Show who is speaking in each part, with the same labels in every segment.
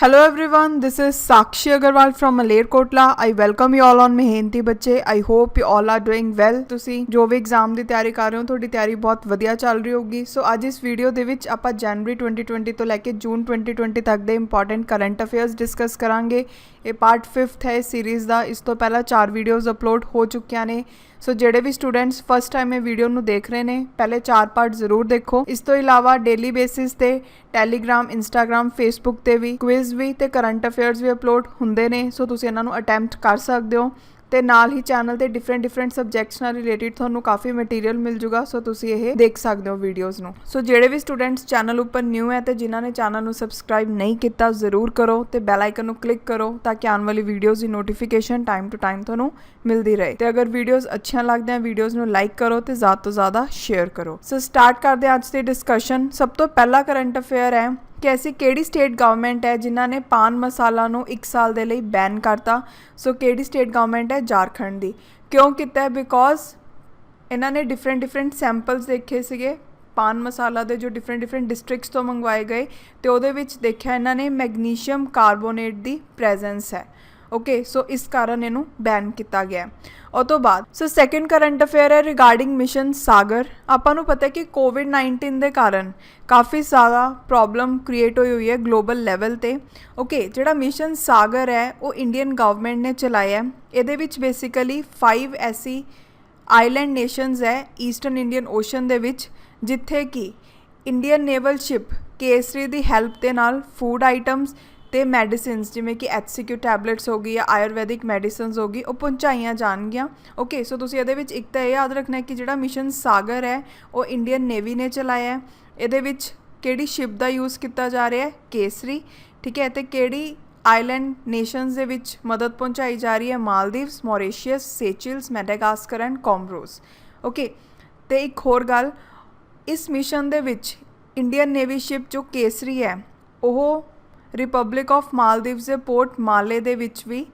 Speaker 1: Hello everyone, this is Sakshi Agarwal from Malerkotla. I welcome you all on Mehnati Bachche. I hope you all are doing well. ਤੁਸੀਂ ਜੋ ਵੀ exam ਦੀ ਤਿਆਰੀ ਕਰ ਰਹੇ ਹੋ ਤੁਹਾਡੀ ਤਿਆਰੀ ਬਹੁਤ ਵਧੀਆ ਚੱਲ ਰਹੀ ਹੋਗੀ। ਸੋ ਅੱਜ ਇਸ ਵੀਡੀਓ ਦੇ ਵਿੱਚ ਆਪਾਂ ਜਨਵਰੀ 2020 ਤੋਂ ਲੈ ਕੇ ਜੂਨ 2020 ਤੱਕ ਦੇ ਇੰਪੋਰਟੈਂਟ ਕਰੰਟ ਅਫੇਅਰਸ ਡਿਸਕਸ ਕਰਾਂਗੇ। ਇਹ ਪਾਰਟ 5th ਹੈ ਇਸ ਸੀਰੀਜ਼ ਦਾ। ਇਸ ਤੋਂ ਪਹਿਲਾਂ 4 ਵੀਡੀਓਜ਼ ਅਪਲੋਡ ਹੋ ਚੁੱਕੀਆਂ ਨੇ। ਸੋ ਜਿਹੜੇ ਵੀ ਸਟੂਡੈਂਟਸ ਫਸਟ ਟਾਈਮ ਇਹ ਵੀਡੀਓ ਨੂੰ ਦੇਖ ਰਹੇ ਨੇ ਪਹਿਲੇ 4 ਪਾਰਟ ਜ਼ਰੂਰ ਦੇਖੋ। ਇਸ ਤੋਂ ਇਲਾਵਾ ਡੇਲੀ ਬੇਸਿਸ ਤੇ ਟੈਲੀਗ੍ਰਾਮ, ਇੰਸਟਾਗ੍ਰਾਮ, ਫੇਸਬੁੱਕ ਤੇ ਵੀ ਕੁਇਜ਼ ਵੀ ਤੇ ਕਰੰਟ ਅਫੇਅਰਸ ਵੀ ਅਪਲੋਡ ਹੁੰਦੇ ਨੇ। ਸੋ ਤੁਸੀਂ ਇਹਨਾਂ ਨੂੰ ਅਟੈਂਪਟ ਕਰ ਸਕਦੇ ਹੋ ਤੇ ਨਾਲ ਹੀ ਚੈਨਲ ਤੇ ਡਿਫਰੈਂਟ ਸਬਜੈਕਟਸ ਨਾਲ ਰਿਲੇਟਿਡ ਤੁਹਾਨੂੰ ਕਾਫੀ ਮਟੀਰੀਅਲ ਮਿਲ ਜੂਗਾ। ਸੋ ਤੁਸੀਂ ਇਹ ਦੇਖ ਸਕਦੇ ਹੋ ਵੀਡੀਓਜ਼ ਨੂੰ। ਸੋ ਜਿਹੜੇ ਵੀ ਸਟੂਡੈਂਟਸ ਚੈਨਲ ਉੱਪਰ ਨਿਊ ਹੈ ਤੇ ਜਿਨ੍ਹਾਂ ਨੇ ਚੈਨਲ ਨੂੰ ਸਬਸਕ੍ਰਾਈਬ ਨਹੀਂ ਕੀਤਾ ਜ਼ਰੂਰ ਕਰੋ ਤੇ ਬੈਲ ਆਈਕਨ ਨੂੰ ਕਲਿੱਕ ਕਰੋ ਤਾਂ ਕਿ ਆਉਣ ਵਾਲੀ videos the notification time to time ਤੁਹਾਨੂੰ ਮਿਲਦੀ ਰਹੇ। ਤੇ ਅਗਰ ਵੀਡੀਓਜ਼ ਅੱਛੀਆਂ ਲੱਗਦੀਆਂ ਵੀਡੀਓਜ਼ ਨੂੰ ਲਾਈਕ ਕਰੋ ਤੇ ਜ਼ਿਆਦਾ ਤੋਂ ਜ਼ਿਆਦਾ ਸ਼ੇਅਰ ਕਰੋ। ਸੋ ਸਟਾਰਟ ਕਰਦੇ ਹਾਂ ਅੱਜ ਦੀ ਡਿਸਕਸ਼ਨ। ਸਭ ਤੋਂ ਪਹਿਲਾ ਕਰੰਟ ਅਫੇਅਰ ਹੈ ਕਿ ਐਸੀ ਕਿਹੜੀ ਸਟੇਟ ਗਵਰਨਮੈਂਟ ਹੈ ਜਿਨ੍ਹਾਂ ਨੇ ਪਾਨ ਮਸਾਲਾ ਨੂੰ 1 ਸਾਲ ਦੇ ਲਈ ਬੈਨ ਕਰਤਾ। ਸੋ ਕਿਹੜੀ ਸਟੇਟ ਗਵਰਨਮੈਂਟ ਹੈ? ਝਾਰਖੰਡ ਦੀ। ਕਿਉਂ ਕੀਤਾ? ਬਿਕੋਜ਼ ਇਹਨਾਂ ਨੇ ਡਿਫਰੈਂਟ ਸੈਂਪਲਸ ਦੇਖੇ ਸੀਗੇ ਪਾਨ ਮਸਾਲਾ ਦੇ ਜੋ ਡਿਫਰੈਂਟ ਡਿਸਟ੍ਰਿਕਟਸ ਤੋਂ ਮੰਗਵਾਏ ਗਏ ਤੇ ਉਹਦੇ ਵਿੱਚ ਦੇਖਿਆ ਇਹਨਾਂ ਨੇ ਮੈਗਨੀਸ਼ੀਅਮ ਕਾਰਬੋਨੇਟ ਦੀ ਪ੍ਰੈਜ਼ੈਂਸ ਹੈ। ਓਕੇ, ਸੋ ਇਸ ਕਾਰਨ ਇਹਨੂੰ ਬੈਨ ਕੀਤਾ ਗਿਆ। ਉਹ ਤੋਂ ਬਾਅਦ ਸੋ ਸੈਕਿੰਡ ਕਰੰਟ ਅਫੇਅਰ ਹੈ ਰਿਗਾਰਡਿੰਗ ਮਿਸ਼ਨ ਸਾਗਰ। ਆਪਾਂ ਨੂੰ ਪਤਾ ਕਿ ਕੋਵਿਡ-19 ਦੇ ਕਾਰਨ ਕਾਫੀ ਜ਼ਿਆਦਾ ਪ੍ਰੋਬਲਮ ਕ੍ਰੀਏਟ ਹੋਈ ਹੈ ਗਲੋਬਲ ਲੈਵਲ 'ਤੇ। ਓਕੇ, ਜਿਹੜਾ ਮਿਸ਼ਨ ਸਾਗਰ ਹੈ ਉਹ ਇੰਡੀਅਨ ਗਵਰਨਮੈਂਟ ਨੇ ਚਲਾਇਆ। ਇਹਦੇ ਵਿੱਚ ਬੇਸਿਕਲੀ 5 ਐਸੀ ਆਈਲੈਂਡ ਨੇਸ਼ਨਸ ਹੈ ਈਸਟਰਨ ਇੰਡੀਅਨ ਓਸ਼ਨ ਦੇ ਵਿੱਚ ਜਿੱਥੇ ਕਿ ਇੰਡੀਅਨ ਨੇਵਲ ਸ਼ਿਪ ਕੇਸਰੀ ਦੀ ਹੈਲਪ ਦੇ ਨਾਲ ਫੂਡ ਆਈਟਮਸ ਤੇ ਮੈਡੀਸਿਨਸ ਜਿਵੇਂ ਕਿ HCQ ਟੈਬਲੇਟਸ ਹੋ ਗਈ ਜਾਂ ਆਯੁਰਵੈਦਿਕ ਮੈਡੀਸਿਨਸ ਹੋ ਗਈ ਉਹ ਪਹੁੰਚਾਈਆਂ ਜਾਣਗੀਆਂ। ਓਕੇ, ਸੋ ਤੁਸੀਂ ਇਹਦੇ ਵਿੱਚ ਇੱਕ ਤਾਂ ਇਹ ਯਾਦ ਰੱਖਣਾ ਕਿ ਜਿਹੜਾ ਮਿਸ਼ਨ ਸਾਗਰ ਹੈ ਉਹ ਇੰਡੀਅਨ ਨੇਵੀ ਨੇ ਚਲਾਇਆ। ਇਹਦੇ ਵਿੱਚ ਕਿਹੜੀ ਸ਼ਿਪ ਦਾ ਯੂਜ਼ ਕੀਤਾ ਜਾ ਰਿਹਾ ਹੈ? ਕੇਸਰੀ। ਠੀਕ ਹੈ, ਅਤੇ ਕਿਹੜੀ ਆਈਲੈਂਡ ਨੇਸ਼ਨਸ ਦੇ ਵਿੱਚ ਮਦਦ ਪਹੁੰਚਾਈ ਜਾ ਰਹੀ ਹੈ? Maldives, Mauritius, Seychelles, Madagascar and Comoros. Okay, ਅਤੇ ਇੱਕ ਹੋਰ ਗੱਲ, ਇਸ ਮਿਸ਼ਨ ਦੇ ਵਿੱਚ ਇੰਡੀਅਨ ਨੇਵੀ ਸ਼ਿਪ ਜੋ ਕੇਸਰੀ ਹੈ ਉਹ ਰਿਪਬਲਿਕ ਆਫ ਮਾਲਦੀਵਸ ਦੇ ਪੋਰਟ ਮਾਲੇ ਦੇ ਵਿੱਚ ਵੀ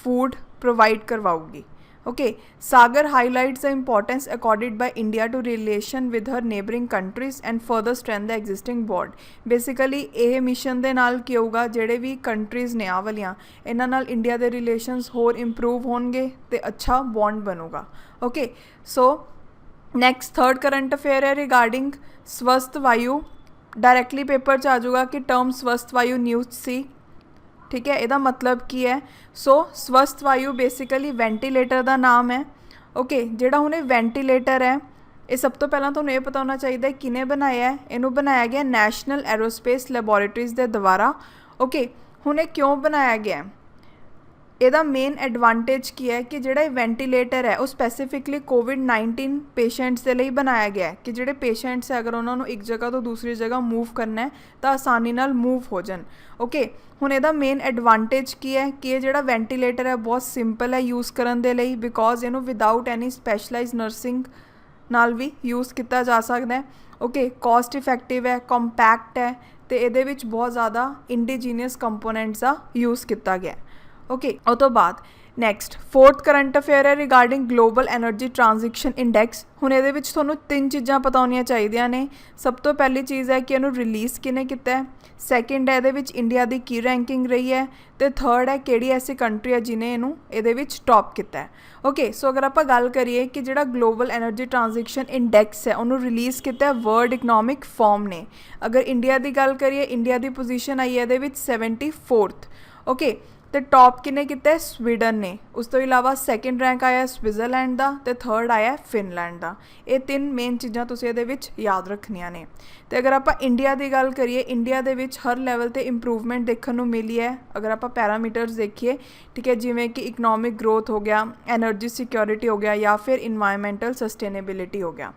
Speaker 1: ਫੂਡ ਪ੍ਰੋਵਾਈਡ ਕਰਵਾਊਗੀ। Okay, Sagar highlights the importance accorded by India to relation with her neighbouring countries and further strength the existing bond. Basically ਇਹ ਮਿਸ਼ਨ ਦੇ ਨਾਲ ਕੀ ਹੋਊਗਾ, ਜਿਹੜੇ ਵੀ ਕੰਟਰੀਜ਼ ਨੇ ਆਹ ਵਾਲੀਆਂ ਇਹਨਾਂ ਨਾਲ ਇੰਡੀਆ ਦੇ ਰਿਲੇਸ਼ਨਸ ਹੋਰ ਇੰਪਰੂਵ ਹੋਣਗੇ ਅਤੇ ਅੱਛਾ ਬੌਂਡ ਬਣੂਗਾ। Okay, so next third current affair ਹੈ ਰਿਗਾਰਡਿੰਗ ਸਵਸਥ ਵਾਯੂ। ਡਾਇਰੈਕਟਲੀ ਪੇਪਰ 'ਚ ਆ ਜਾਊਗਾ ਕਿ ਟਰਮ ਸਵਸਥ ਵਾਯੂ ਨਿਊਜ਼ ਸੀ। ਠੀਕ ਹੈ, ਇਹਦਾ ਮਤਲਬ ਕੀ ਹੈ? ਸੋ ਸਵਸਥ ਵਾਯੂ ਬੇਸਿਕਲੀ ਵੈਂਟੀਲੇਟਰ ਦਾ ਨਾਮ ਹੈ। ਓਕੇ, ਜਿਹੜਾ ਹੁਣ ਇਹ ਵੈਂਟੀਲੇਟਰ ਹੈ ਇਹ ਸਭ ਤੋਂ ਪਹਿਲਾਂ ਤੁਹਾਨੂੰ ਇਹ ਪਤਾ ਹੋਣਾ ਚਾਹੀਦਾ ਕਿਹਨੇ ਬਣਾਇਆ ਹੈ। ਇਹਨੂੰ ਬਣਾਇਆ ਗਿਆ ਨੈਸ਼ਨਲ ਐਰੋਸਪੇਸ ਲੈਬੋਰੇਟਰੀਜ਼ ਦੇ ਦੁਆਰਾ। ਓਕੇ, ਹੁਣ ਇਹ ਕਿਉਂ ਬਣਾਇਆ ਗਿਆ? ਇਹਦਾ ਮੇਨ ਐਡਵਾਂਟੇਜ ਕੀ ਹੈ ਕਿ ਜਿਹੜਾ ਇਹ ਵੈਂਟੀਲੇਟਰ ਹੈ ਉਹ ਸਪੈਸੀਫਿਕਲੀ ਕੋਵਿਡ-19 ਪੇਸ਼ੈਂਟਸ ਦੇ ਲਈ ਬਣਾਇਆ ਗਿਆ ਹੈ ਕਿ ਜਿਹੜੇ ਪੇਸ਼ੈਂਟਸ ਹੈ ਅਗਰ ਉਹਨਾਂ ਨੂੰ ਇੱਕ ਜਗ੍ਹਾ ਤੋਂ ਦੂਸਰੀ ਜਗ੍ਹਾ ਮੂਵ ਕਰਨਾ ਹੈ ਤਾਂ ਆਸਾਨੀ ਨਾਲ ਮੂਵ ਹੋ ਜਾਣ। ਓਕੇ, ਹੁਣ ਇਹਦਾ ਮੇਨ ਐਡਵਾਂਟੇਜ ਕੀ ਹੈ ਕਿ ਇਹ ਜਿਹੜਾ ਵੈਂਟੀਲੇਟਰ ਹੈ ਬਹੁਤ ਸਿੰਪਲ ਹੈ ਯੂਜ਼ ਕਰਨ ਦੇ ਲਈ ਬਿਕੋਜ਼ ਇਹਨੂੰ ਵਿਦਾਊਟ ਐਨੀ ਸਪੈਸ਼ਲਾਈਜ਼ ਨਰਸਿੰਗ ਨਾਲ ਵੀ ਯੂਜ਼ ਕੀਤਾ ਜਾ ਸਕਦਾ ਹੈ। ਓਕੇ, ਕੋਸਟ ਇਫੈਕਟਿਵ ਹੈ, ਕੰਪੈਕਟ ਹੈ ਅਤੇ ਇਹਦੇ ਵਿੱਚ ਬਹੁਤ ਜ਼ਿਆਦਾ ਇੰਡੀਜੀਨੀਅਸ ਕੰਪੋਨੈਂਟਸ ਦਾ ਯੂਜ਼ ਕੀਤਾ ਗਿਆ। ਓਕੇ, ਉਹ ਤੋਂ ਬਾਅਦ ਨੈਕਸਟ ਫੋਰਥ ਕਰੰਟ ਅਫੇਅਰ ਹੈ regarding global energy transaction index. ਹੁਣ ਇਹਦੇ ਵਿੱਚ ਤੁਹਾਨੂੰ 3 ਚੀਜ਼ਾਂ ਪਤਾ ਹੋਣੀਆਂ ਚਾਹੀਦੀਆਂ ਨੇ। ਸਭ ਤੋਂ ਪਹਿਲੀ ਚੀਜ਼ ਹੈ ਕਿ ਇਹਨੂੰ ਰਿਲੀਜ਼ ਕਿਹਨੇ ਕੀਤਾ ਹੈ। ਸੈਕਿੰਡ ਹੈ ਇਹਦੇ ਵਿੱਚ ਇੰਡੀਆ ਦੀ ਕੀ ਰੈਂਕਿੰਗ ਰਹੀ ਹੈ ਅਤੇ ਥਰਡ ਹੈ ਕਿਹੜੀ ਐਸੀ ਕੰਟਰੀ ਹੈ ਜਿਹਨੇ ਇਹਨੂੰ ਇਹਦੇ ਵਿੱਚ ਟੌਪ ਕੀਤਾ ਹੈ। ਓਕੇ, ਸੋ ਅਗਰ ਆਪਾਂ ਗੱਲ ਕਰੀਏ ਕਿ ਜਿਹੜਾ ਗਲੋਬਲ ਐਨਰਜੀ ਟ੍ਰਾਂਜੈਕਸ਼ਨ ਇੰਡੈਕਸ ਹੈ ਉਹਨੂੰ ਰਿਲੀਜ਼ ਕੀਤਾ ਹੈ ਵਰਲਡ ਇਕਨੋਮਿਕ ਫੋਰਮ ਨੇ। ਅਗਰ ਇੰਡੀਆ ਦੀ ਗੱਲ ਕਰੀਏ ਇੰਡੀਆ ਦੀ ਪੋਜੀਸ਼ਨ ਆਈ ਹੈ ਇਹਦੇ ਵਿੱਚ 74th। ਓਕੇ, ਅਤੇ ਟੌਪ ਕਿਹਨੇ ਕੀਤਾ? ਸਵੀਡਨ ਨੇ। ਉਸ ਤੋਂ ਇਲਾਵਾ ਸੈਕਿੰਡ ਰੈਂਕ ਆਇਆ ਸਵਿਟਜ਼ਰਲੈਂਡ ਦਾ ਅਤੇ ਥਰਡ ਆਇਆ ਫਿਨਲੈਂਡ ਦਾ। ਇਹ 3 ਮੇਨ ਚੀਜ਼ਾਂ ਤੁਸੀਂ ਇਹਦੇ ਵਿੱਚ ਯਾਦ ਰੱਖਣੀਆਂ ਨੇ। ਅਤੇ ਅਗਰ ਆਪਾਂ ਇੰਡੀਆ ਦੀ ਗੱਲ ਕਰੀਏ ਇੰਡੀਆ ਦੇ ਵਿੱਚ ਹਰ ਲੈਵਲ 'ਤੇ ਇੰਪਰੂਵਮੈਂਟ ਦੇਖਣ ਨੂੰ ਮਿਲੀ ਹੈ। ਅਗਰ ਆਪਾਂ ਪੈਰਾਮੀਟਰਸ ਦੇਖੀਏ, ਠੀਕ ਹੈ, ਜਿਵੇਂ ਕਿ ਇਕਨੋਮਿਕ ਗਰੋਥ ਹੋ ਗਿਆ, ਐਨਰਜੀ ਸਿਕਿਉਰਿਟੀ ਹੋ ਗਿਆ ਜਾਂ ਫਿਰ ਇਨਵਾਇਰਮੈਂਟਲ ਸਸਟੇਨੇਬਿਲਿਟੀ ਹੋ ਗਿਆ।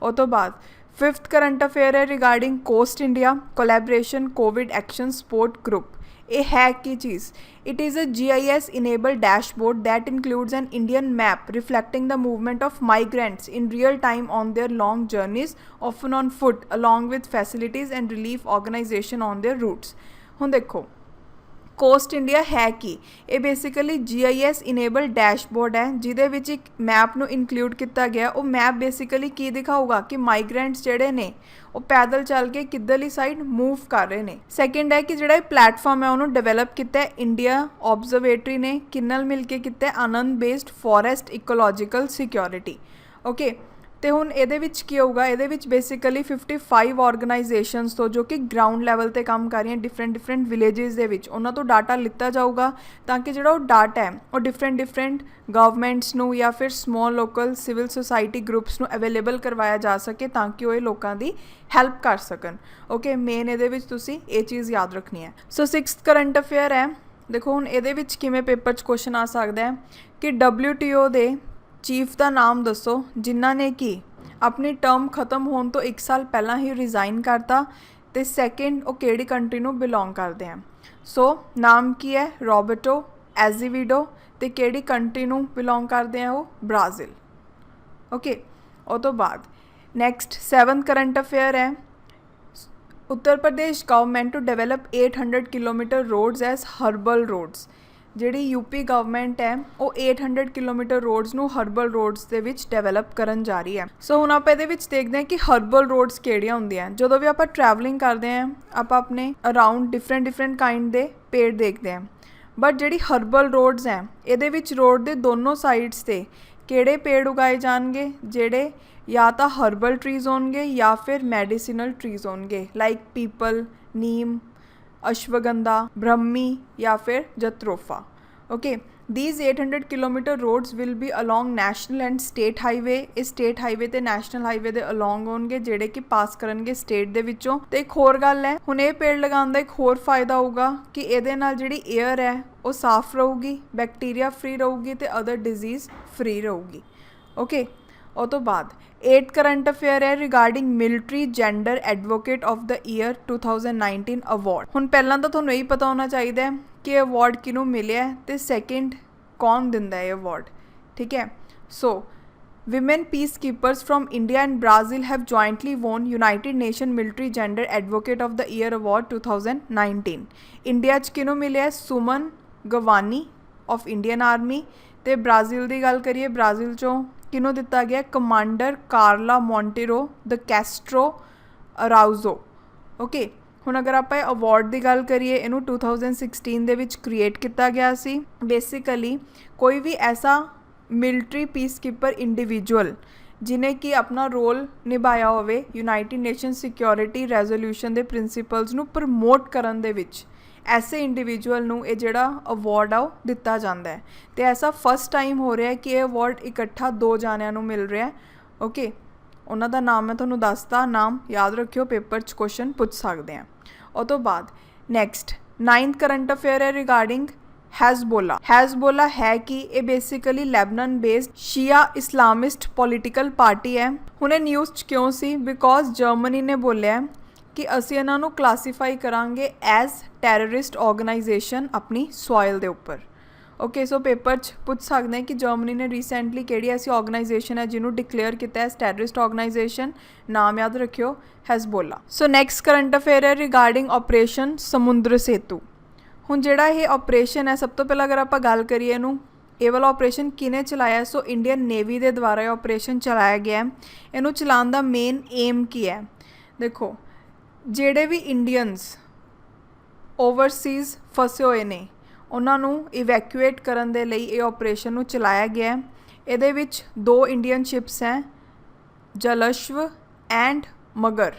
Speaker 1: ਉਹ ਤੋਂ ਬਾਅਦ 5th ਕਰੰਟ ਅਫੇਅਰ ਹੈ regarding cost India collaboration Covid action support group. ਇਹ ਹੈ ਕੀ ਚੀਜ਼? It is a GIS enabled dashboard that includes an Indian map reflecting the movement of migrants in real time on their long journeys, often on foot, along with facilities and relief organization on their routes. ਹੁਣ ਦੇਖੋ cost India ਹੈ ਕੀ? ਇਹ basically GIS enable dashboard ਹੈ ਜਿਹਦੇ ਵਿੱਚ ਇੱਕ map ਨੂੰ include ਕੀਤਾ ਗਿਆ। ਉਹ ਮੈਪ ਬੇਸਿਕਲੀ ਕੀ ਦਿਖਾਊਗਾ ਕਿ ਮਾਈਗਰੈਂਟਸ ਜਿਹੜੇ ਨੇ ਉਹ ਪੈਦਲ ਚੱਲ ਕੇ ਕਿੱਧਰਲੀ ਸਾਈਡ ਮੂਵ ਕਰ ਰਹੇ ਨੇ। ਸੈਕਿੰਡ ਹੈ ਕਿ ਜਿਹੜਾ ਇਹ ਪਲੈਟਫਾਰਮ ਹੈ ਉਹਨੂੰ ਡਿਵੈਲਪ ਕੀਤਾ ਹੈ ਇੰਡੀਆ ਆਬਜ਼ਰਵੇਟਰੀ ਨੇ, ਕਿੰਨਲ ਮਿਲ ਕੇ ਕੀਤਾ ਹੈ, Anand based forest ecological security. Okay, ਤੇ ਹੁਣ ਇਹਦੇ ਵਿੱਚ ਕੀ ਹੋਊਗਾ, ਇਹਦੇ ਵਿੱਚ ਬੇਸਿਕਲੀ 55 ਆਰਗੇਨਾਈਜੇਸ਼ਨਸ ਤੋਂ ਜੋ ਕਿ ਗਰਾਊਂਡ ਲੈਵਲ ਤੇ ਕੰਮ ਕਰ ਰਹੀਆਂ ਡਿਫਰੈਂਟ ਵਿਲੇजेस ਦੇ ਵਿੱਚ, ਉਹਨਾਂ ਤੋਂ ਡਾਟਾ ਲਿੱਤਾ ਜਾਊਗਾ ਤਾਂ ਕਿ ਜਿਹੜਾ ਉਹ ਡਾਟਾ ਹੈ ਉਹ ਡਿਫਰੈਂਟ ਗਵਰਨਮੈਂਟਸ ਨੂੰ ਜਾਂ ਫਿਰ small local civil society groups ਨੂੰ ਅਵੇਲੇਬਲ ਕਰਵਾਇਆ ਜਾ ਸਕੇ ਤਾਂ ਕਿ ਉਹ ਇਹ ਲੋਕਾਂ ਦੀ ਹੈਲਪ ਕਰ ਸਕਣ। ਓਕੇ, ਮੇਨ ਇਹਦੇ ਵਿੱਚ ਤੁਸੀਂ ਇਹ ਚੀਜ਼ ਯਾਦ ਰੱਖਣੀ ਹੈ। ਸੋ 6th ਕਰੰਟ ਅਫੇਅਰ ਹੈ। ਦੇਖੋ ਹੁਣ ਇਹਦੇ ਵਿੱਚ ਕਿਵੇਂ ਪੇਪਰ 'ਚ ਕੁਐਸਚਨ ਆ ਸਕਦਾ ਹੈ ਕਿ WTO ਦੇ ਚੀਫ ਦਾ ਨਾਮ ਦੱਸੋ ਜਿਨ੍ਹਾਂ ਨੇ ਕਿ ਆਪਣੀ ਟਰਮ ਖਤਮ ਹੋਣ ਤੋਂ 1 ਸਾਲ ਪਹਿਲਾਂ ਹੀ ਰਿਜ਼ਾਈਨ ਕਰਤਾ, ਤੇ ਸੈਕਿੰਡ ਉਹ ਕਿਹੜੀ ਕੰਟਰੀ ਨੂੰ ਬਿਲੋਂਗ ਕਰਦੇ ਆ। ਸੋ ਨਾਮ ਕੀ ਹੈ? ਰੋਬਰਟੋ ਐਜ਼ੀਵੀਡੋ, ਤੇ ਕਿਹੜੀ ਕੰਟਰੀ ਨੂੰ ਬਿਲੋਂਗ ਕਰਦੇ ਆ ਉਹ? ਬ੍ਰਾਜ਼ੀਲ। ਓਕੇ, ਉਹ ਤੋਂ ਬਾਅਦ ਨੈਕਸਟ 7th ਕਰੰਟ ਅਫੇਅਰ ਹੈ। Uttar Pradesh government to develop 800 kilometre roads as herbal roads. ਜਿਹੜੀ UP ਗਵਰਨਮੈਂਟ ਹੈ ਉਹ 800 ਕਿਲੋਮੀਟਰ ਰੋਡਸ ਨੂੰ ਹਰਬਲ ਰੋਡਸ ਦੇ ਵਿੱਚ ਡਿਵੈਲਪ ਕਰਨ ਜਾ ਰਹੀ ਹੈ। ਸੋ ਹੁਣ ਆਪਾਂ ਇਹਦੇ ਵਿੱਚ ਦੇਖਦੇ ਹਾਂ ਕਿ ਹਰਬਲ ਰੋਡਸ ਕਿਹੜੀਆਂ ਹੁੰਦੀਆਂ। ਜਦੋਂ ਵੀ ਆਪਾਂ ਟਰੈਵਲਿੰਗ ਕਰਦੇ ਹਾਂ ਆਪਾਂ ਆਪਣੇ ਅਰਾਊਂਡ ਡਿਫਰੈਂਟ ਕਾਈਂਡ ਦੇ ਪੇੜ ਦੇਖਦੇ ਹਾਂ, ਬਟ ਜਿਹੜੀ ਹਰਬਲ ਰੋਡਸ ਹੈ ਇਹਦੇ ਵਿੱਚ ਰੋਡ ਦੇ ਦੋਨੋਂ ਸਾਈਡਸ 'ਤੇ ਕਿਹੜੇ ਪੇੜ ਉਗਾਏ ਜਾਣਗੇ? ਜਿਹੜੇ ਜਾਂ ਤਾਂ ਹਰਬਲ ਟਰੀਜ਼ ਹੋਣਗੇ ਜਾਂ ਫਿਰ ਮੈਡੀਸਿਨਲ ਟਰੀਜ਼ ਹੋਣਗੇ, ਲਾਈਕ ਪੀਪਲ, ਨੀਮ, ਅਸ਼ਵਗੰਧਾ, ਬ੍ਰਹਮੀ ਜਾਂ ਫਿਰ jatropha. Okay, these 800 kilometre roads will be along national and state highway. ਇਹ ਸਟੇਟ ਹਾਈਵੇ ਤੇ ਨੈਸ਼ਨਲ ਹਾਈਵੇ ਦੇ ਅਲੋਂਗ ਹੋਣਗੇ ਜਿਹੜੇ ਕਿ ਪਾਸ ਕਰਨਗੇ ਸਟੇਟ ਦੇ ਵਿੱਚੋਂ। ਤੇ ਇੱਕ ਹੋਰ ਗੱਲ ਹੈ, ਹੁਣ ਇਹ ਪੇੜ ਲਗਾਉਣ ਦਾ ਇੱਕ ਹੋਰ ਫਾਇਦਾ ਹੋਊਗਾ ਕਿ ਇਹਦੇ ਨਾਲ ਜਿਹੜੀ ਏਅਰ ਹੈ ਉਹ ਸਾਫ਼ ਰਹੂਗੀ, ਬੈਕਟੀਰੀਆ ਫ੍ਰੀ ਰਹੂਗੀ ਤੇ ਅਦਰ ਡਿਜ਼ੀਜ਼ ਫ੍ਰੀ ਰਹੂਗੀ। ਓਕੇ, ਉਹ ਤੋਂ ਬਾਅਦ 8th ਕਰੰਟ ਅਫੇਅਰ ਹੈ regarding military gender advocate of the year 2019 award. ਹੁਣ ਪਹਿਲਾਂ ਤਾਂ ਤੁਹਾਨੂੰ ਇਹੀ ਪਤਾ ਹੋਣਾ ਚਾਹੀਦਾ ਹੈ ਕਿ ਇਹ ਅਵਾਰਡ ਕਿਹਨੂੰ ਮਿਲਿਆ ਤੇ ਸੈਕਿੰਡ ਕੌਣ ਦਿੰਦਾ ਹੈ ਇਹ ਅਵਾਰਡ। ਠੀਕ ਹੈ, so women peace keepers from India and Brazil have jointly won United Nation military gender advocate of the year award 2019। India 'ਚ ਕਿਹਨੂੰ ਮਿਲਿਆ? Suman Gawani of Indian army. ਤੇ ਬ੍ਰਾਜ਼ੀਲ ਦੀ ਗੱਲ ਕਰੀਏ, ਬ੍ਰਾਜ਼ੀਲ 'ਚੋਂ ਕਿਹਨੂੰ ਦਿੱਤਾ ਗਿਆ? ਕਮਾਂਡਰ ਕਾਰਲਾ ਮੋਂਟੇਰੋ ਦ ਕੈਸਟਰੋ ਅਰਾਊਜ਼ੋ। ਓਕੇ, ਹੁਣ ਅਗਰ ਆਪਾਂ ਇਹ ਅਵਾਰਡ ਦੀ ਗੱਲ ਕਰੀਏ, ਇਹਨੂੰ 2016 ਦੇ ਵਿੱਚ ਕ੍ਰੀਏਟ ਕੀਤਾ ਗਿਆ ਸੀ। ਬੇਸਿਕਲੀ ਕੋਈ ਵੀ ਐਸਾ ਮਿਲਟਰੀ ਪੀਸ ਕੀਪਰ ਇੰਡੀਵਿਜੂਅਲ ਜਿਹਨੇ ਕਿ ਆਪਣਾ ਰੋਲ ਨਿਭਾਇਆ ਹੋਵੇ ਯੂਨਾਈਟਿਡ ਨੇਸ਼ਨ ਸਿਕਿਉਰਿਟੀ ਰੈਜ਼ੋਲਿਊਸ਼ਨ ਦੇ ਪ੍ਰਿੰਸੀਪਲਸ ਨੂੰ ਪ੍ਰਮੋਟ ਕਰਨ ਦੇ ਵਿੱਚ, ਐਸੇ ਇੰਡੀਵਿਜੂਅਲ ਨੂੰ ਇਹ ਜਿਹੜਾ ਅਵਾਰਡ ਆ ਉਹ ਦਿੱਤਾ ਜਾਂਦਾ ਹੈ। ਅਤੇ ਐਸਾ ਫਸਟ ਟਾਈਮ ਹੋ ਰਿਹਾ ਕਿ ਇਹ ਅਵਾਰਡ ਇਕੱਠਾ 2 ਜਾਣਿਆਂ ਨੂੰ ਮਿਲ ਰਿਹਾ। ਓਕੇ, ਉਹਨਾਂ ਦਾ ਨਾਮ ਮੈਂ ਤੁਹਾਨੂੰ ਦੱਸਦਾ, ਨਾਮ ਯਾਦ ਰੱਖਿਓ, ਪੇਪਰ 'ਚ ਕੁਐਸਚਨ ਪੁੱਛ ਸਕਦੇ ਹਾਂ। ਉਹ ਤੋਂ ਬਾਅਦ ਨੈਕਸਟ 9th ਕਰੰਟ ਅਫੇਅਰ ਹੈ ਰਿਗਾਰਡਿੰਗ ਹੈਜ਼ਬੋਲਾ। ਹੈਜ਼ਬੋਲਾ ਹੈ ਕਿ ਇਹ ਬੇਸਿਕਲੀ ਲੈਬਨਾਨ ਬੇਸਡ ਸ਼ੀਆ ਇਸਲਾਮਿਸਟ ਪੋਲੀਟੀਕਲ ਪਾਰਟੀ ਹੈ। ਹੁਣ ਇਹ ਨਿਊਜ਼ 'ਚ ਕਿਉਂ ਸੀ? ਬਿਕੋਜ਼ ਜਰਮਨੀ ਨੇ ਬੋਲਿਆ ਕਿ ਅਸੀਂ ਇਹਨਾਂ ਨੂੰ ਕਲਾਸੀਫਾਈ ਕਰਾਂਗੇ ਐਜ਼ ਟੈਰਰਿਸਟ ਆਰਗੇਨਾਈਜੇਸ਼ਨ ਆਪਣੀ ਸੋਇਲ ਦੇ ਉੱਪਰ। ਓਕੇ, ਸੋ ਪੇਪਰ 'ਚ ਪੁੱਛ ਸਕਦੇ ਹਾਂ ਕਿ ਜਰਮਨੀ ਨੇ ਰੀਸੈਂਟਲੀ ਕਿਹੜੀ ਐਸੀ ਆਰਗੇਨਾਈਜੇਸ਼ਨ ਹੈ ਜਿਹਨੂੰ ਡਿਕਲੇਅਰ ਕੀਤਾ ਐਜ਼ ਟੈਰਰਿਸਟ ਆਰਗੇਨਾਈਜੇਸ਼ਨ। ਨਾਮ ਯਾਦ ਰੱਖਿਓ, ਹੈਜ਼ਬੋਲਾ। ਸੋ ਨੈਕਸਟ ਕਰੰਟ ਅਫੇਅਰ ਹੈ ਰਿਗਾਰਡਿੰਗ ਆਪਰੇਸ਼ਨ ਸਮੁੰਦਰ ਸੇਤੂ। ਹੁਣ ਜਿਹੜਾ ਇਹ ਆਪਰੇਸ਼ਨ ਹੈ, ਸਭ ਤੋਂ ਪਹਿਲਾਂ ਅਗਰ ਆਪਾਂ ਗੱਲ ਕਰੀਏ ਇਹਨੂੰ, ਇਹ ਵਾਲਾ ਆਪਰੇਸ਼ਨ ਕਿਹਨੇ ਚਲਾਇਆ? ਸੋ ਇੰਡੀਅਨ ਨੇਵੀ ਦੇ ਦੁਆਰਾ ਇਹ ਆਪਰੇਸ਼ਨ ਚਲਾਇਆ ਗਿਆ। ਇਹਨੂੰ ਚਲਾਉਣ ਦਾ ਮੇਨ ਏਮ ਕੀ ਹੈ? ਦੇਖੋ, ਜਿਹੜੇ ਵੀ ਇੰਡੀਅਨਸ ਓਵਰਸੀਜ਼ ਫਸੇ ਹੋਏ ਨੇ ਉਹਨਾਂ ਨੂੰ ਇਵੈਕੂਏਟ ਕਰਨ ਦੇ ਲਈ ਇਹ ਆਪਰੇਸ਼ਨ ਨੂੰ ਚਲਾਇਆ ਗਿਆ। ਇਹਦੇ ਵਿੱਚ 2 ਇੰਡੀਅਨ ਸ਼ਿਪਸ ਹੈ, ਜਲਸ਼ਵ ਐਂਡ ਮਗਰ।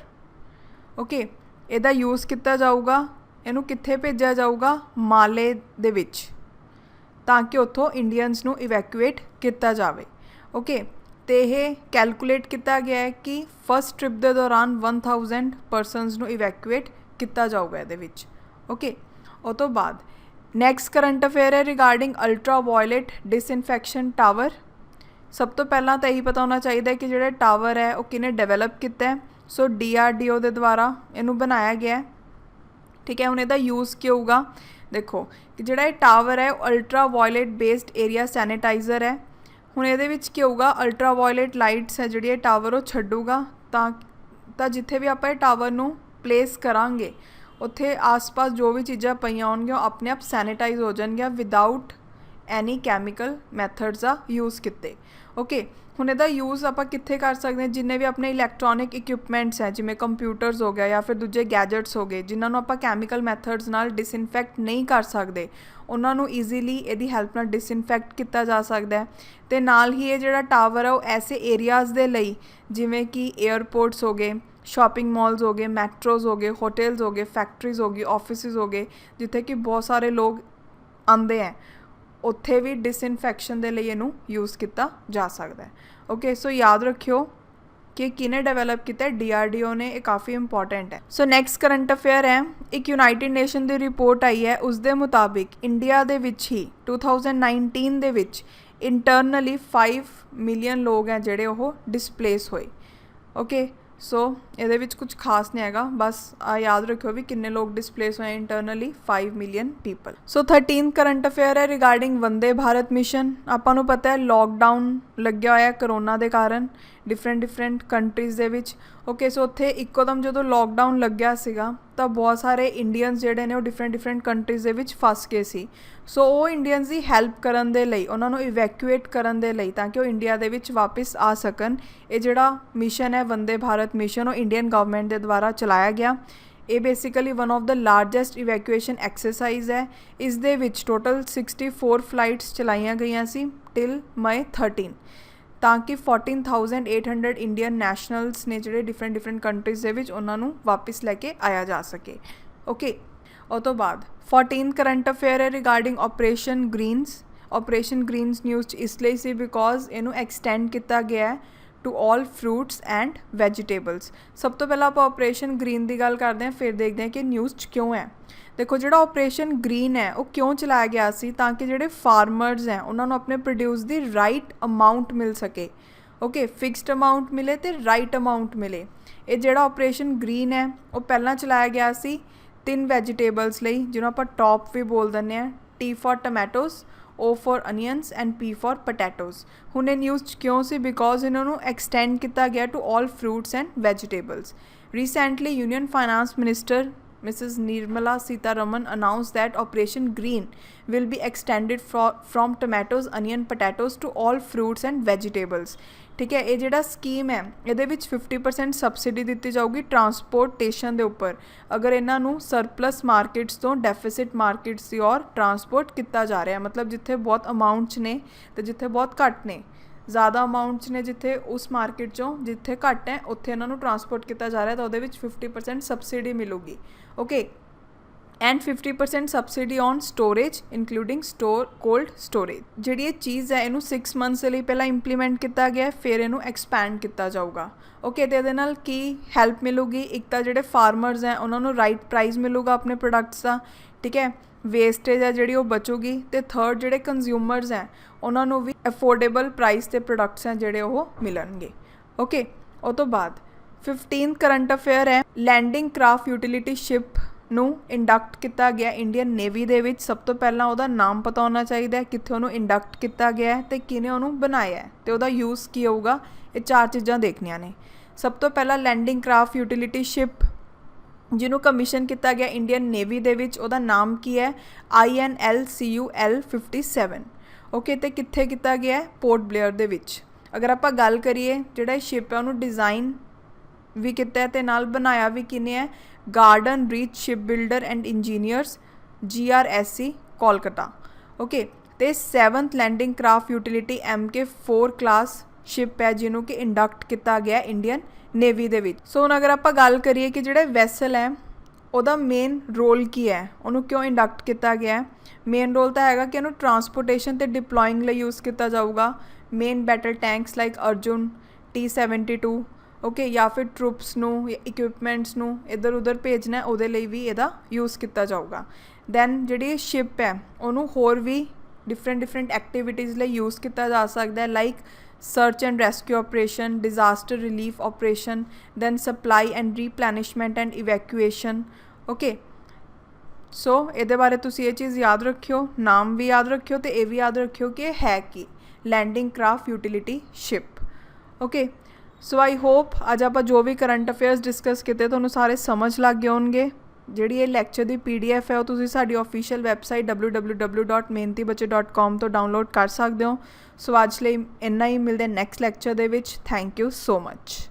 Speaker 1: ਓਕੇ, ਇਹਦਾ ਯੂਜ਼ ਕੀਤਾ ਜਾਊਗਾ। ਇਹਨੂੰ ਕਿੱਥੇ ਭੇਜਿਆ ਜਾਊਗਾ? ਮਾਲੇ ਦੇ ਵਿੱਚ, ਤਾਂ ਕਿ ਉੱਥੋਂ ਇੰਡੀਅਨਸ ਨੂੰ ਇਵੈਕੂਏਟ ਕੀਤਾ ਜਾਵੇ। ਓਕੇ, ਅਤੇ ਇਹ ਕੈਲਕੂਲੇਟ ਕੀਤਾ ਗਿਆ ਹੈ ਕਿ ਫਸਟ ਟ੍ਰਿਪ ਦੇ ਦੌਰਾਨ 1000 ਪਰਸਨਸ ਨੂੰ ਇਵੈਕੂਏਟ ਕੀਤਾ ਜਾਊਗਾ ਇਹਦੇ ਵਿੱਚ। ਓਕੇ, ਉਹ ਤੋਂ ਬਾਅਦ ਨੈਕਸਟ ਕਰੰਟ ਅਫੇਅਰ ਹੈ regarding ultra wallet disinfection tower. ਸਭ ਤੋਂ ਪਹਿਲਾਂ ਤਾਂ ਇਹੀ ਪਤਾ ਹੋਣਾ ਚਾਹੀਦਾ ਹੈ ਕਿ ਜਿਹੜਾ ਟਾਵਰ ਹੈ ਉਹ ਕਿਹਨੇ ਡਿਵੈਲਪ ਕੀਤਾ ਹੈ। ਸੋ DRDO ਦੇ ਦੁਆਰਾ ਇਹਨੂੰ ਬਣਾਇਆ ਗਿਆ। ਠੀਕ ਹੈ, ਹੁਣ ਇਹਦਾ ਯੂਜ਼ ਕੀ ਹੋਊਗਾ? ਦੇਖੋ ਕਿ ਜਿਹੜਾ ਇਹ ਟਾਵਰ ਹੈ ਉਹ ultra violet based area sanitiser ਹੈ। ਹੁਣ ਇਹਦੇ ਵਿੱਚ ਕੀ ਹੋਊਗਾ? ਅਲਟਰਾ ਵਾਇਲਟ ਲਾਈਟਸ ਹੈ ਜਿਹੜੀ ਇਹ ਟਾਵਰ ਉਹ ਛੱਡੂਗਾ, ਤਾਂ ਜਿੱਥੇ ਵੀ ਆਪਾਂ ਇਹ ਟਾਵਰ ਨੂੰ ਪਲੇਸ ਕਰਾਂਗੇ ਉੱਥੇ ਆਸ-ਪਾਸ ਜੋ ਵੀ ਚੀਜ਼ਾਂ ਪਈਆਂ ਹੋਣਗੀਆਂ ਉਹ ਆਪਣੇ ਆਪ ਸੈਨੀਟਾਈਜ਼ ਹੋ ਜਾਣਗੀਆਂ ਵਿਦਆਊਟ ਐਨੀ ਕੈਮੀਕਲ ਮੈਥਡਸ ਦਾ ਯੂਜ਼ ਕੀਤੇ। ਓਕੇ, ਹੁਣ ਇਹਦਾ ਯੂਜ਼ ਆਪਾਂ ਕਿੱਥੇ ਕਰ ਸਕਦੇ ਹਾਂ? ਜਿੰਨੇ ਵੀ ਆਪਣੇ ਇਲੈਕਟ੍ਰੋਨਿਕ ਇਕਵਿਪਮੈਂਟਸ ਹੈ, ਜਿਵੇਂ ਕੰਪਿਊਟਰਸ ਹੋ ਗਿਆ ਜਾਂ ਫਿਰ ਦੂਜੇ ਗੈਜਟਸ ਹੋ ਗਏ, ਜਿਨ੍ਹਾਂ ਨੂੰ ਆਪਾਂ ਕੈਮੀਕਲ ਮੈਥਡਸ ਨਾਲ ਡਿਸਇਨਫੈਕਟ ਨਹੀਂ ਕਰ ਸਕਦੇ, ਉਹਨਾਂ ਨੂੰ ਈਜ਼ੀਲੀ ਇਹਦੀ ਹੈਲਪ ਨਾਲ ਡਿਸਇਨਫੈਕਟ ਕੀਤਾ ਜਾ ਸਕਦਾ ਹੈ। ਅਤੇ ਨਾਲ ਹੀ ਇਹ ਜਿਹੜਾ ਟਾਵਰ ਆ ਉਹ ਐਸੇ ਏਰੀਆਜ਼ ਦੇ ਲਈ, ਜਿਵੇਂ ਕਿ ਏਅਰਪੋਰਟਸ ਹੋ ਗਏ, ਸ਼ਾਪਿੰਗ ਮਾਲਸ ਹੋ ਗਏ, ਮੈਟਰੋਜ਼ ਹੋ ਗਏ, ਹੋਟਲਸ ਹੋ ਗਏ, ਫੈਕਟਰੀਜ਼ ਹੋ ਗਈ, ਆਫਿਸਿਸ ਹੋ ਗਏ, ਜਿੱਥੇ ਕਿ ਬਹੁਤ ਸਾਰੇ ਲੋਕ ਆਉਂਦੇ ਹੈ, ਉੱਥੇ ਵੀ ਡਿਸਇਨਫੈਕਸ਼ਨ ਦੇ ਲਈ ਇਹਨੂੰ ਯੂਜ਼ ਕੀਤਾ ਜਾ ਸਕਦਾ ਹੈ। ਓਕੇ, ਸੋ ਯਾਦ ਰੱਖਿਓ ਕਿ ਕਿਹਨੇ ਡਿਵੈਲਪ ਕੀਤਾ? DRDO ਨੇ। ਇਹ ਕਾਫੀ ਇੰਪੋਰਟੈਂਟ ਹੈ। ਸੋ ਨੈਕਸਟ ਕਰੰਟ ਅਫੇਅਰ ਹੈ, ਇੱਕ ਯੂਨਾਈਟਿਡ ਨੇਸ਼ਨ ਦੀ ਰਿਪੋਰਟ ਆਈ ਹੈ, ਉਸ ਦੇ ਮੁਤਾਬਿਕ ਇੰਡੀਆ ਦੇ ਵਿੱਚ ਹੀ 2019 ਦੇ ਵਿੱਚ ਇੰਟਰਨਲੀ 5 ਮਿਲੀਅਨ ਲੋਕ ਹੈ ਜਿਹੜੇ ਉਹ ਡਿਸਪਲੇਸ ਹੋਏ। ਓਕੇ, ਸੋ ਇਹਦੇ ਵਿੱਚ ਕੁਝ ਖਾਸ ਨਹੀਂ ਹੈਗਾ, ਬਸ ਯਾਦ ਰੱਖਿਓ ਵੀ ਕਿੰਨੇ ਲੋਕ ਡਿਸਪਲੇਸ ਹੋਏ ਇੰਟਰਨਲੀ, 5 ਮਿਲੀਅਨ ਪੀਪਲ। ਸੋ 13 ਕਰੰਟ ਅਫੇਅਰ ਹੈ ਰਿਗਾਰਡਿੰਗ ਵੰਦੇ ਭਾਰਤ ਮਿਸ਼ਨ। ਆਪਾਂ ਨੂੰ ਪਤਾ ਹੈ ਲੋਕਡਾਊਨ ਲੱਗਿਆ ਹੋਇਆ ਕਰੋਨਾ ਦੇ ਕਾਰਨ ਡਿਫਰੈਂਟ ਕੰਟਰੀਜ਼ ਦੇ ਵਿੱਚ। ਓਕੇ, ਸੋ ਉੱਥੇ ਇੱਕੋਦਮ ਜਦੋਂ ਲੋਕਡਾਊਨ ਲੱਗਿਆ ਸੀਗਾ ਤਾਂ ਬਹੁਤ ਸਾਰੇ ਇੰਡੀਅਨਸ ਜਿਹੜੇ ਨੇ ਉਹ ਡਿਫਰੈਂਟ ਕੰਟਰੀਜ਼ ਦੇ ਵਿੱਚ ਫਸ ਗਏ ਸੀ। ਸੋ ਉਹ ਇੰਡੀਅਨਸ ਦੀ ਹੈਲਪ ਕਰਨ ਦੇ ਲਈ, ਉਹਨਾਂ ਨੂੰ ਇਵੈਕੂਏਟ ਕਰਨ ਦੇ ਲਈ, ਤਾਂ ਕਿ ਉਹ ਇੰਡੀਆ ਦੇ ਵਿੱਚ ਵਾਪਿਸ ਆ ਸਕਣ, ਇਹ ਜਿਹੜਾ ਮਿਸ਼ਨ ਹੈ ਵੰਦੇ ਭਾਰਤ ਮਿਸ਼ਨ, ਉਹ ਇੰਡੀਅਨ ਗਵਰਨਮੈਂਟ ਦੇ ਦੁਆਰਾ ਚਲਾਇਆ ਗਿਆ। ਇਹ basically one of the largest evacuation exercise ਹੈ। ਇਸ ਦੇ ਵਿੱਚ ਟੋਟਲ 64 ਫਲਾਈਟਸ ਚਲਾਈਆਂ ਗਈਆਂ ਸੀ ਟਿਲ ਮਈ 13, ਤਾਂ ਕਿ 14,800 ਇੰਡੀਅਨ ਨੈਸ਼ਨਲਸ ਨੇ ਜਿਹੜੇ ਡਿਫਰੈਂਟ ਕੰਟਰੀਜ਼ ਦੇ ਵਿੱਚ, ਉਹਨਾਂ ਨੂੰ ਵਾਪਿਸ ਲੈ ਕੇ ਆਇਆ ਜਾ ਸਕੇ। ਓਕੇ, ਉਹ ਤੋਂ ਬਾਅਦ 14 ਕਰੰਟ ਅਫੇਅਰ ਹੈ regarding operation Greens. Operation Greens news 'ਚ ਇਸ ਲਈ ਸੀ ਬਿਕੋਜ਼ ਇਹਨੂੰ ਐਕਸਟੈਂਡ ਕੀਤਾ ਗਿਆ ਹੈ to all fruits and vegetables. ਸਭ ਤੋਂ ਪਹਿਲਾਂ ਆਪਾਂ ਆਪਰੇਸ਼ਨ ਗ੍ਰੀਨ ਦੀ ਗੱਲ ਕਰਦੇ ਹਾਂ, ਫਿਰ ਦੇਖਦੇ ਹਾਂ ਕਿ ਨਿਊਜ਼ 'ਚ ਕਿਉਂ ਹੈ। ਦੇਖੋ, ਜਿਹੜਾ ਆਪਰੇਸ਼ਨ ਗ੍ਰੀਨ ਹੈ ਉਹ ਕਿਉਂ ਚਲਾਇਆ ਗਿਆ ਸੀ? ਤਾਂ ਕਿ ਜਿਹੜੇ ਫਾਰਮਰਸ ਹੈ ਉਹਨਾਂ ਨੂੰ ਆਪਣੇ ਪ੍ਰੋਡਿਊਸ ਦੀ ਰਾਈਟ ਅਮਾਊਂਟ ਮਿਲ ਸਕੇ। ਓਕੇ, ਫਿਕਸਡ ਅਮਾਊਂਟ ਮਿਲੇ ਅਤੇ ਰਾਈਟ ਅਮਾਊਂਟ ਮਿਲੇ। ਇਹ ਜਿਹੜਾ ਆਪਰੇਸ਼ਨ ਗ੍ਰੀਨ ਹੈ ਉਹ ਪਹਿਲਾਂ ਚਲਾਇਆ ਗਿਆ ਸੀ 3 ਵੈਜੀਟੇਬਲਸ ਲਈ, ਜਿਹਨੂੰ ਆਪਾਂ ਟੌਪ ਵੀ ਬੋਲ ਦਿੰਦੇ ਹਾਂ। T for tomatoes, O for onions and P for potatoes. ਹੁਣ ਇਹ ਨਿਊਜ਼ 'ਚ ਕਿਉਂ ਸੀ? ਬਿਕੋਜ਼ ਇਹਨਾਂ ਨੂੰ ਐਕਸਟੈਂਡ ਕੀਤਾ ਗਿਆ to all fruits and vegetables. Recently union finance minister Mrs. Nirmala Sitharaman announced that Operation Green will be extended from tomatoes, onion, potatoes to all fruits and vegetables. ਠੀਕ ਹੈ, ਇਹ ਜਿਹੜਾ ਸਕੀਮ ਹੈ ਇਹਦੇ ਵਿੱਚ 50% ਸਬਸਿਡੀ ਦਿੱਤੀ ਜਾਊਗੀ ਟਰਾਂਸਪੋਰਟੇਸ਼ਨ ਦੇ ਉੱਪਰ, ਅਗਰ ਇਹਨਾਂ ਨੂੰ ਸਰਪਲਸ ਮਾਰਕੀਟਸ ਤੋਂ ਡੈਫਿਸਿਟ ਮਾਰਕੀਟਸ ਦੀ ਔਰ ਟਰਾਂਸਪੋਰਟ ਕੀਤਾ ਜਾ ਰਿਹਾ। ਮਤਲਬ ਜਿੱਥੇ ਬਹੁਤ ਅਮਾਊਂਟ 'ਚ ਨੇ ਅਤੇ ਜਿੱਥੇ ਬਹੁਤ ਘੱਟ ਨੇ, ਜ਼ਿਆਦਾ ਅਮਾਊਂਟ 'ਚ ਨੇ ਜਿੱਥੇ ਉਸ ਮਾਰਕੀਟ 'ਚੋਂ, ਜਿੱਥੇ ਘੱਟ ਹੈ ਉੱਥੇ ਇਹਨਾਂ ਨੂੰ ਟਰਾਂਸਪੋਰਟ ਕੀਤਾ ਜਾ ਰਿਹਾ, ਤਾਂ ਉਹਦੇ ਵਿੱਚ 50% ਸਬਸਿਡੀ ਮਿਲੂਗੀ। Okay, and 50% subsidy on storage including cold storage. ਜਿਹੜੀ ਇਹ ਚੀਜ਼ ਹੈ ਇਹਨੂੰ 6 ਮੰਥਸ ਦੇ ਲਈ ਪਹਿਲਾਂ ਇੰਪਲੀਮੈਂਟ ਕੀਤਾ ਗਿਆ, ਫਿਰ ਇਹਨੂੰ ਐਕਸਪੈਂਡ ਕੀਤਾ ਜਾਊਗਾ। ਓਕੇ, ਅਤੇ ਇਹਦੇ ਨਾਲ ਕੀ ਹੈਲਪ ਮਿਲੂਗੀ? ਇੱਕ ਤਾਂ ਜਿਹੜੇ ਫਾਰਮਰਸ ਹੈ ਉਹਨਾਂ ਨੂੰ ਰਾਈਟ ਪ੍ਰਾਈਸ ਮਿਲੂਗਾ ਆਪਣੇ ਪ੍ਰੋਡਕਟਸ ਦਾ, ਠੀਕ ਹੈ, ਵੇਸਟੇਜ ਹੈ ਜਿਹੜੀ ਉਹ ਬਚੂਗੀ, ਅਤੇ ਥਰਡ ਜਿਹੜੇ ਕੰਜ਼ਿਊਮਰਸ ਹੈ ਉਹਨਾਂ ਨੂੰ ਵੀ ਅਫੋਰਡੇਬਲ ਪ੍ਰਾਈਸ 'ਤੇ ਪ੍ਰੋਡਕਟਸ ਹੈ ਜਿਹੜੇ ਉਹ ਮਿਲਣਗੇ। ਓਕੇ, ਉਹ ਤੋਂ ਬਾਅਦ 15 ਕਰੰਟ ਅਫੇਅਰ ਹੈ, ਲੈਂਡਿੰਗ ਕਰਾਫਟ ਯੂਟਿਲਿਟੀ ਸ਼ਿਪ ਨੂੰ ਇੰਡਕਟ ਕੀਤਾ ਗਿਆ ਇੰਡੀਅਨ ਨੇਵੀ ਦੇ ਵਿੱਚ। ਸਭ ਤੋਂ ਪਹਿਲਾਂ ਉਹਦਾ ਨਾਮ ਪਤਾ ਹੋਣਾ ਚਾਹੀਦਾ ਹੈ, ਕਿੱਥੇ ਉਹਨੂੰ ਇੰਡਕਟ ਕੀਤਾ ਗਿਆ ਹੈ ਅਤੇ ਕਿਹਨੇ ਉਹਨੂੰ ਬਣਾਇਆ ਹੈ, ਅਤੇ ਉਹਦਾ ਯੂਜ਼ ਕੀ ਹੋਊਗਾ। ਇਹ 4 ਚੀਜ਼ਾਂ ਦੇਖਣੀਆਂ ਨੇ। ਸਭ ਤੋਂ ਪਹਿਲਾਂ ਲੈਂਡਿੰਗ ਕਰਾਫਟ ਯੂਟਿਲਿਟੀ ਸ਼ਿਪ ਜਿਹਨੂੰ ਕਮਿਸ਼ਨ ਕੀਤਾ ਗਿਆ ਇੰਡੀਅਨ ਨੇਵੀ ਦੇ ਵਿੱਚ, ਉਹਦਾ ਨਾਮ ਕੀ ਹੈ? INL CUL57। ਓਕੇ, ਅਤੇ ਕਿੱਥੇ ਕੀਤਾ ਗਿਆ ਹੈ? ਪੋਰਟ ਬਲੇਅਰ ਦੇ ਵਿੱਚ। ਅਗਰ ਆਪਾਂ ਗੱਲ ਕਰੀਏ, ਜਿਹੜਾ ਇਹ ਸ਼ਿਪ ਹੈ ਉਹਨੂੰ ਡਿਜ਼ਾਈਨ ਵੀ ਕੀਤਾ ਅਤੇ ਨਾਲ ਬਣਾਇਆ ਵੀ ਕਿਹਨੇ ਹੈ? Garden reach ship builder and engineers, GRSC Kolkata. Okay, ਅਤੇ 7th landing craft utility MK4 class ship ਹੈ ਜਿਹਨੂੰ ਕਿ ਇੰਡਕਟ ਕੀਤਾ ਗਿਆ ਇੰਡੀਅਨ ਨੇਵੀ ਦੇ ਵਿੱਚ। ਸੋ ਹੁਣ ਅਗਰ ਆਪਾਂ ਗੱਲ ਕਰੀਏ ਕਿ ਜਿਹੜਾ ਵੈਸਲ ਹੈ ਉਹਦਾ ਮੇਨ ਰੋਲ ਕੀ ਹੈ, ਉਹਨੂੰ ਕਿਉਂ ਇੰਡਕਟ ਕੀਤਾ ਗਿਆ? ਮੇਨ ਰੋਲ ਤਾਂ ਹੈਗਾ ਕਿ ਇਹਨੂੰ ਟਰਾਂਸਪੋਰਟੇਸ਼ਨ ਅਤੇ ਡਿਪਲੋਇੰਗ ਲਈ ਯੂਜ਼ ਕੀਤਾ ਜਾਊਗਾ। Main battle tanks like Arjun, T-72, okay, ਜਾਂ ਫਿਰ ਟਰੂਪਸ ਨੂੰ, ਇਕਵਿਪਮੈਂਟਸ ਨੂੰ ਇੱਧਰ ਉੱਧਰ ਭੇਜਣਾ, ਉਹਦੇ ਲਈ ਵੀ ਇਹਦਾ ਯੂਜ਼ ਕੀਤਾ ਜਾਊਗਾ। ਦੈਨ ਜਿਹੜੀ ਸ਼ਿਪ ਹੈ ਉਹਨੂੰ ਹੋਰ ਵੀ ਡਿਫਰੈਂਟ ਐਕਟੀਵਿਟੀਜ਼ ਲਈ ਯੂਜ਼ ਕੀਤਾ ਜਾ ਸਕਦਾ, like search and rescue operation, disaster relief operation, then supply and replenishment and evacuation. Okay, so ਇਹਦੇ ਬਾਰੇ ਤੁਸੀਂ ਇਹ ਚੀਜ਼ ਯਾਦ ਰੱਖਿਓ, ਨਾਮ ਵੀ ਯਾਦ ਰੱਖਿਓ ਅਤੇ ਇਹ ਵੀ ਯਾਦ ਰੱਖਿਓ ਕਿ ਇਹ ਹੈ ਕੀ, landing craft utility ship. Okay, so I hope ਅੱਜ ਆਪਾਂ ਜੋ ਵੀ ਕਰੰਟ ਅਫੇਅਰਸ ਡਿਸਕਸ ਕੀਤੇ ਤੁਹਾਨੂੰ ਸਾਰੇ ਸਮਝ ਲੱਗ ਗਏ ਹੋਣਗੇ। ਜਿਹੜੀ ਇਹ ਲੈਕਚਰ ਦੀ PDF ਹੈ ਉਹ ਤੁਸੀਂ ਸਾਡੀ ऑफिशियल ਵੈਬਸਾਈਟ www.mehnatibachche.com ਤੋਂ ਡਾਊਨਲੋਡ ਕਰ ਸਕਦੇ ਹੋ। ਸੋ ਅੱਜ ਲਈ ਇੰਨਾ ਹੀ, ਮਿਲਦੇ ਨੈਕਸਟ ਲੈਕਚਰ ਦੇ ਵਿੱਚ। Thank you so much.